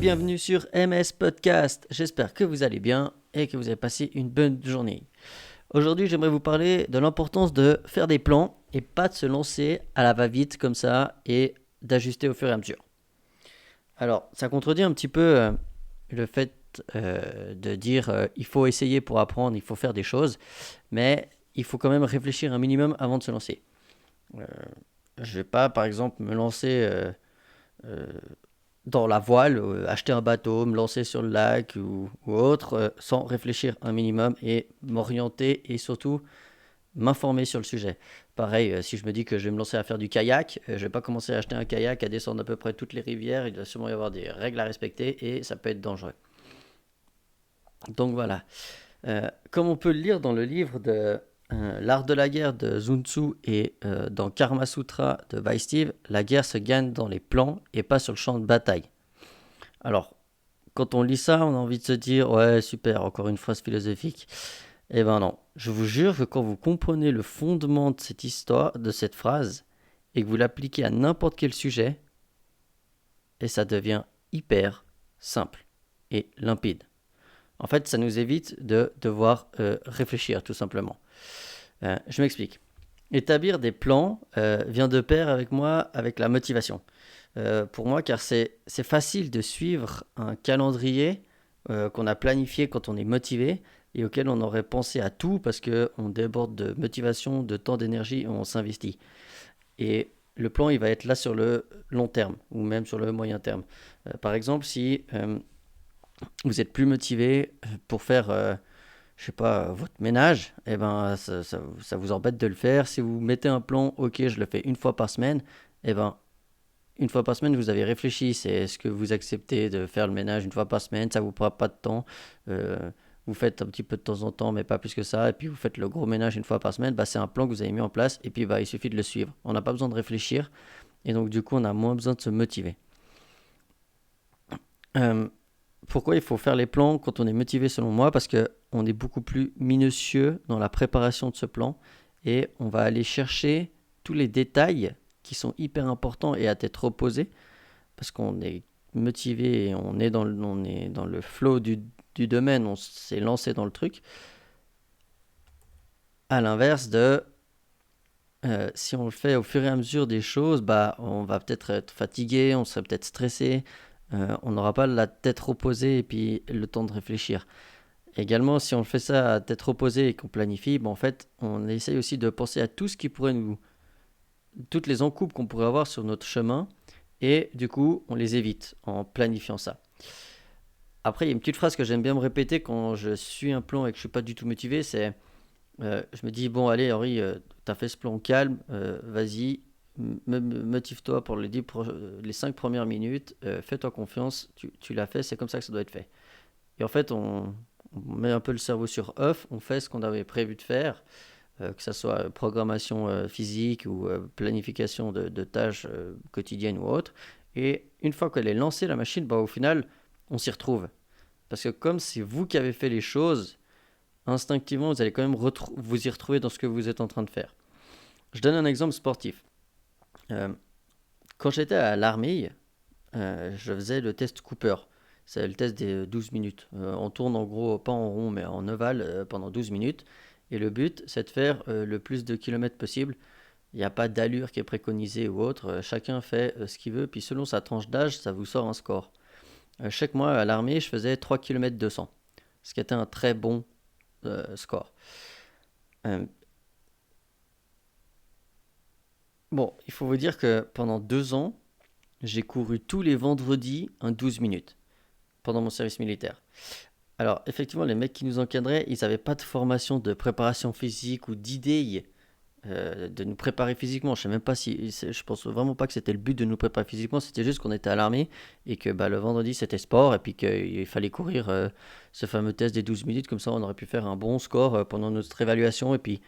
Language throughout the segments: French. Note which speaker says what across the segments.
Speaker 1: bienvenue sur MS Podcast. J'espère que vous allez bien et que vous avez passé une bonne journée. Aujourd'hui, j'aimerais vous parler de l'importance de faire des plans et pas de se lancer à la va-vite comme ça et d'ajuster au fur et à mesure. Alors, ça contredit un petit peu le fait de dire il faut essayer pour apprendre, il faut faire des choses, mais il faut quand même réfléchir un minimum avant de se lancer. Euh, je vais pas, par exemple, me lancer euh, dans la voile, acheter un bateau, me lancer sur le lac ou autre, sans réfléchir un minimum et m'orienter et surtout m'informer sur le sujet. Pareil, si je me dis que je vais me lancer à faire du kayak, je vais pas commencer à acheter un kayak, à descendre à peu près toutes les rivières, il doit sûrement y avoir des règles à respecter et ça peut être dangereux. Donc voilà. Comme on peut le lire dans le livre de L'art de la guerre de Sun Tzu et dans Karma Sutra de Vaishnav, la guerre se gagne dans les plans et pas sur le champ de bataille. Alors, quand on lit ça, on a envie de se dire ouais, super, encore une phrase philosophique. Eh ben non, je vous jure que quand vous comprenez le fondement de cette histoire, de cette phrase, et que vous l'appliquez à n'importe quel sujet, et ça devient hyper simple et limpide. En fait, ça nous évite de devoir réfléchir tout simplement. Je m'explique. Établir des plans vient de pair avec moi, avec la motivation. Pour moi, car c'est facile de suivre un calendrier qu'on a planifié quand on est motivé et auquel on aurait pensé à tout parce qu'on déborde de motivation, de temps, d'énergie et on s'investit. Et le plan, il va être là sur le long terme ou même sur le moyen terme. Par exemple, si vous êtes plus motivé pour faire je sais pas, votre ménage, eh ben, ça vous embête de le faire. Si vous mettez un plan, ok, je le fais une fois par semaine, eh ben, une fois par semaine, vous avez réfléchi. C'est est-ce que vous acceptez de faire le ménage une fois par semaine, ça vous prend pas de temps. Vous faites un petit peu de temps en temps, mais pas plus que ça. Et puis vous faites le gros ménage une fois par semaine. Bah, c'est un plan que vous avez mis en place. Et puis bah, il suffit de le suivre. On n'a pas besoin de réfléchir. Et donc du coup, on a moins besoin de se motiver. Euh, Pourquoi il faut faire les plans quand on est motivé selon moi? Parce que on est beaucoup plus minutieux dans la préparation de ce plan et on va aller chercher tous les détails qui sont hyper importants et à tête reposée parce qu'on est motivé et on est dans le flow du domaine, on s'est lancé dans le truc. À l'inverse de si on le fait au fur et à mesure des choses, bah, on va peut-être être fatigué, on serait peut-être stressé, on n'aura pas la tête reposée et puis le temps de réfléchir. Également, si on fait ça à tête reposée et qu'on planifie, ben en fait, on essaye aussi de penser à tout ce qui pourrait toutes les encoupes qu'on pourrait avoir sur notre chemin, et du coup, on les évite en planifiant ça. Après, il y a une petite phrase que j'aime bien me répéter quand je suis un plan et que je suis pas du tout motivé, c'est, je me dis, bon, allez, Henri, t'as fait ce plan calme, vas-y, motive-toi pour les 5 premières minutes, fais-toi confiance, tu l'as fait, c'est comme ça que ça doit être fait. Et en fait, on met un peu le cerveau sur off, on fait ce qu'on avait prévu de faire, que ce soit programmation physique ou planification de tâches quotidiennes ou autres. Et une fois qu'elle est lancée, la machine, bah, au final, on s'y retrouve. Parce que comme c'est vous qui avez fait les choses, instinctivement, vous allez quand même vous y retrouver dans ce que vous êtes en train de faire. Je donne un exemple sportif. Euh, Quand j'étais à l'armée, je faisais le test Cooper. C'est le test des 12 minutes. On tourne en gros, pas en rond, mais en ovale pendant 12 minutes. Et le but, c'est de faire le plus de kilomètres possible. Il n'y a pas d'allure qui est préconisée ou autre. Chacun fait ce qu'il veut. Puis selon sa tranche d'âge, ça vous sort un score. Chaque mois à l'armée, je faisais 3 km 200. Ce qui était un très bon score. Euh, bon, il faut vous dire que pendant 2 ans, j'ai couru tous les vendredis un 12 minutes pendant mon service militaire. Alors, effectivement, les mecs qui nous encadraient, ils n'avaient pas de formation de préparation physique ou d'idée de nous préparer physiquement. Je sais même pas si, je pense vraiment pas que c'était le but de nous préparer physiquement. C'était juste qu'on était à l'armée et que bah, le vendredi c'était sport et puis qu'il fallait courir ce fameux test des 12 minutes. Comme ça, on aurait pu faire un bon score pendant notre évaluation et puis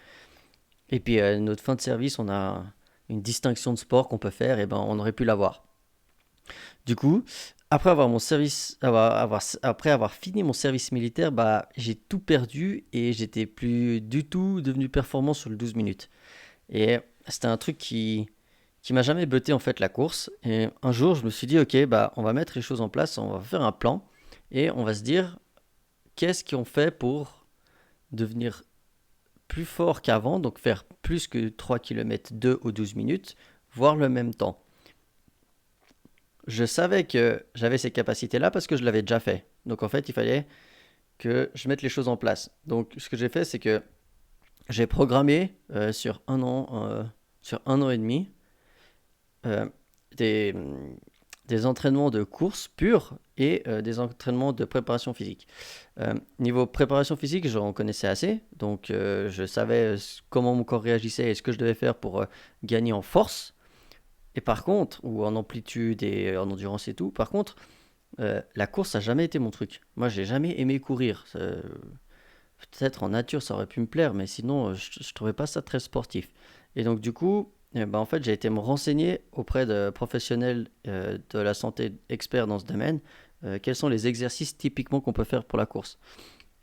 Speaker 1: notre fin de service, on a une distinction de sport qu'on peut faire et ben on aurait pu l'avoir. Du coup, après avoir fini mon service militaire, bah, j'ai tout perdu et j'étais plus du tout devenu performant sur le 12 minutes. Et c'était un truc qui m'a jamais botté en fait la course. Et un jour, je me suis dit, ok, bah, on va mettre les choses en place, on va faire un plan et on va se dire, qu'est-ce qu'on fait pour devenir plus fort qu'avant, donc faire plus que 3 km 2 ou 12 minutes, voire le même temps. Je savais que j'avais ces capacités-là parce que je l'avais déjà fait. Donc en fait, il fallait que je mette les choses en place. Donc ce que j'ai fait, c'est que j'ai programmé sur un an et demi, euh, des, des entraînements de course pure et des entraînements de préparation physique. Niveau préparation physique, j'en connaissais assez, donc je savais comment mon corps réagissait et ce que je devais faire pour gagner en force. Et par contre, ou en amplitude et en endurance et tout, par contre, la course, ça n'a jamais été mon truc. Moi, j'ai jamais aimé courir. Peut-être en nature, ça aurait pu me plaire, mais sinon, je trouvais pas ça très sportif. Et donc, du coup, en fait, j'ai été me renseigner auprès de professionnels de la santé experts dans ce domaine, quels sont les exercices typiquement qu'on peut faire pour la course.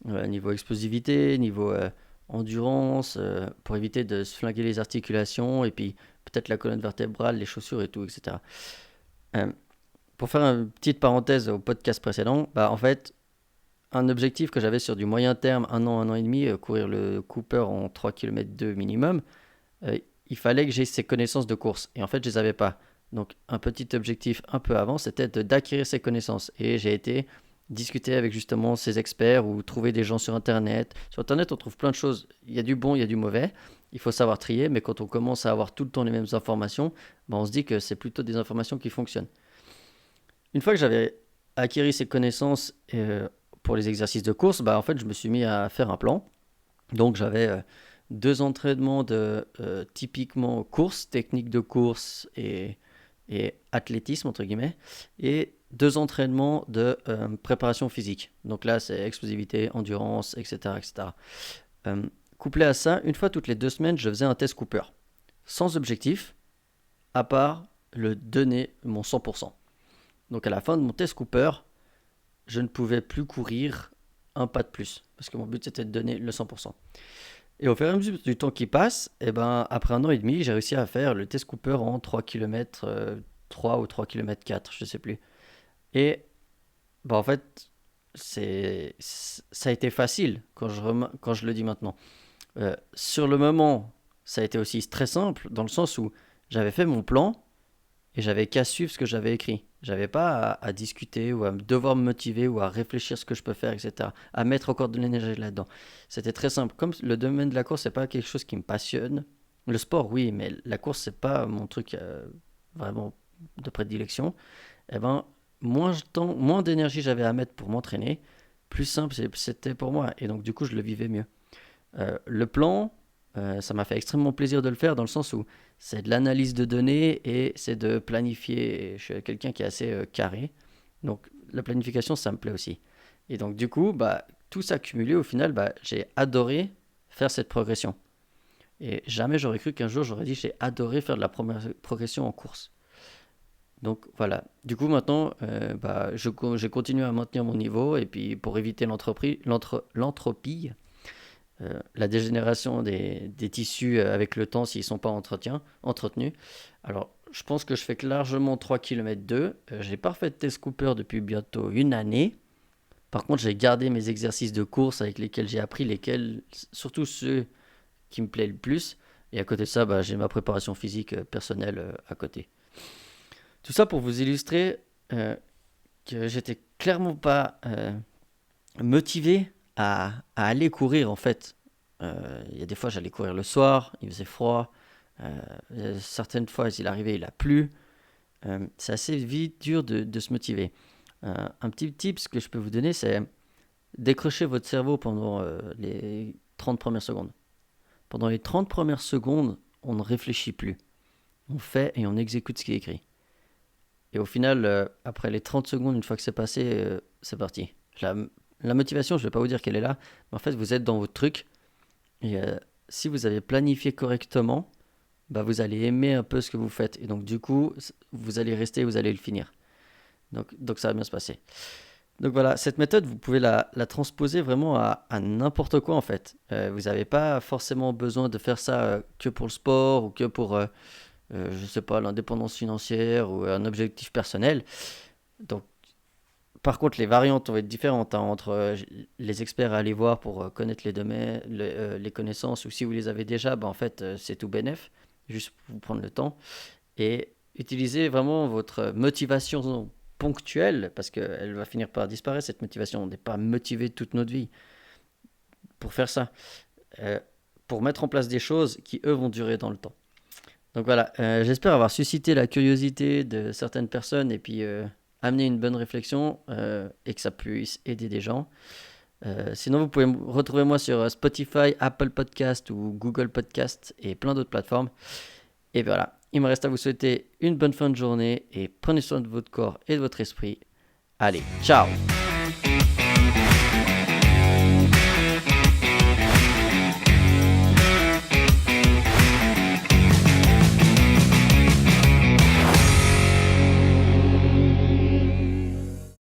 Speaker 1: Niveau explosivité, niveau endurance, pour éviter de se flinguer les articulations, et puis peut-être la colonne vertébrale, les chaussures et tout, etc. Euh, pour faire une petite parenthèse au podcast précédent, en fait, un objectif que j'avais sur du moyen terme, un an et demi, courir le Cooper en 3 km 2 minimum, euh, il fallait que j'ai ces connaissances de course. Et en fait, je les avais pas. Donc, un petit objectif un peu avant, c'était d'acquérir ces connaissances. Et j'ai été discuter avec justement ces experts ou trouver des gens sur Internet. Sur Internet, on trouve plein de choses. Il y a du bon, il y a du mauvais. Il faut savoir trier, mais quand on commence à avoir tout le temps les mêmes informations, on se dit que c'est plutôt des informations qui fonctionnent. Une fois que j'avais acquis ces connaissances pour les exercices de course, en fait, je me suis mis à faire un plan. Donc, j'avais deux entraînements de typiquement course, technique de course et athlétisme, entre guillemets, et deux entraînements de préparation physique. Donc là, c'est explosivité, endurance, etc. etc. Euh, Couplé à ça, une fois toutes les 2 semaines, je faisais un test Cooper. Sans objectif, à part le donner mon 100%. Donc à la fin de mon test Cooper, je ne pouvais plus courir un pas de plus. Parce que mon but, c'était de donner le 100%. Et au fur et à mesure du temps qui passe, après un an et demi, j'ai réussi à faire le test Cooper en 3 km 3 ou 3 km 4, je ne sais plus. Et en fait, ça a été facile quand je le dis maintenant. Sur le moment, ça a été aussi très simple dans le sens où j'avais fait mon plan et j'avais qu'à suivre ce que j'avais écrit. J'avais pas à discuter ou à devoir me motiver ou à réfléchir ce que je peux faire, etc. À mettre encore de l'énergie là-dedans. C'était très simple. Comme le domaine de la course, c'est pas quelque chose qui me passionne. Le sport, oui, mais la course, c'est pas mon truc vraiment de prédilection. Eh ben, moins d'énergie j'avais à mettre pour m'entraîner, plus simple c'était pour moi. Et donc, du coup, je le vivais mieux. Le plan, ça m'a fait extrêmement plaisir de le faire dans le sens où c'est de l'analyse de données et c'est de planifier. Je suis quelqu'un qui est assez carré, donc la planification, ça me plaît aussi. Et donc du coup, tout ça cumulé, au final, j'ai adoré faire cette progression. Et jamais j'aurais cru qu'un jour j'aurais dit j'ai adoré faire de la progression en course. Donc voilà. Du coup maintenant, j'ai continué à maintenir mon niveau et puis pour éviter l'entropie, la dégénération des tissus avec le temps s'ils ne sont pas entretenus. Alors, je pense que je fais que largement 3 km 2. J'ai pas fait de test Cooper depuis bientôt une année. Par contre, j'ai gardé mes exercices de course avec lesquels j'ai appris, surtout ceux qui me plaisent le plus. Et à côté de ça, j'ai ma préparation physique personnelle à côté. Tout ça pour vous illustrer que j'étais clairement pas motivé à aller courir en fait. Il y a des fois j'allais courir le soir, il faisait froid. Certaines fois il arrivait, il a plu. C'est assez vite dur de se motiver. Un petit tip que je peux vous donner, c'est décrocher votre cerveau pendant les 30 premières secondes. Pendant les 30 premières secondes, on ne réfléchit plus. On fait et on exécute ce qui est écrit. Et au final, après les 30 secondes, une fois que c'est passé, c'est parti. La motivation, je ne vais pas vous dire qu'elle est là, mais en fait, vous êtes dans votre truc. Et si vous avez planifié correctement, vous allez aimer un peu ce que vous faites. Et donc, du coup, vous allez rester, vous allez le finir. Donc ça va bien se passer. Donc voilà, cette méthode, vous pouvez la transposer vraiment à n'importe quoi en fait. Vous n'avez pas forcément besoin de faire ça que pour le sport ou que pour je sais pas, l'indépendance financière ou un objectif personnel. Donc, par contre, les variantes vont être différentes hein, entre les experts à aller voir pour connaître les domaines, les connaissances, ou si vous les avez déjà, en fait, c'est tout bénef, juste pour vous prendre le temps. Et utilisez vraiment votre motivation ponctuelle, parce qu'elle va finir par disparaître, cette motivation. On n'est pas motivé toute notre vie pour faire ça, euh, pour mettre en place des choses qui, eux, vont durer dans le temps. Donc voilà, j'espère avoir suscité la curiosité de certaines personnes et puis amener une bonne réflexion et que ça puisse aider des gens. Sinon, vous pouvez retrouver moi sur Spotify, Apple Podcast ou Google Podcast et plein d'autres plateformes. Et voilà, il me reste à vous souhaiter une bonne fin de journée et prenez soin de votre corps et de votre esprit. Allez, ciao!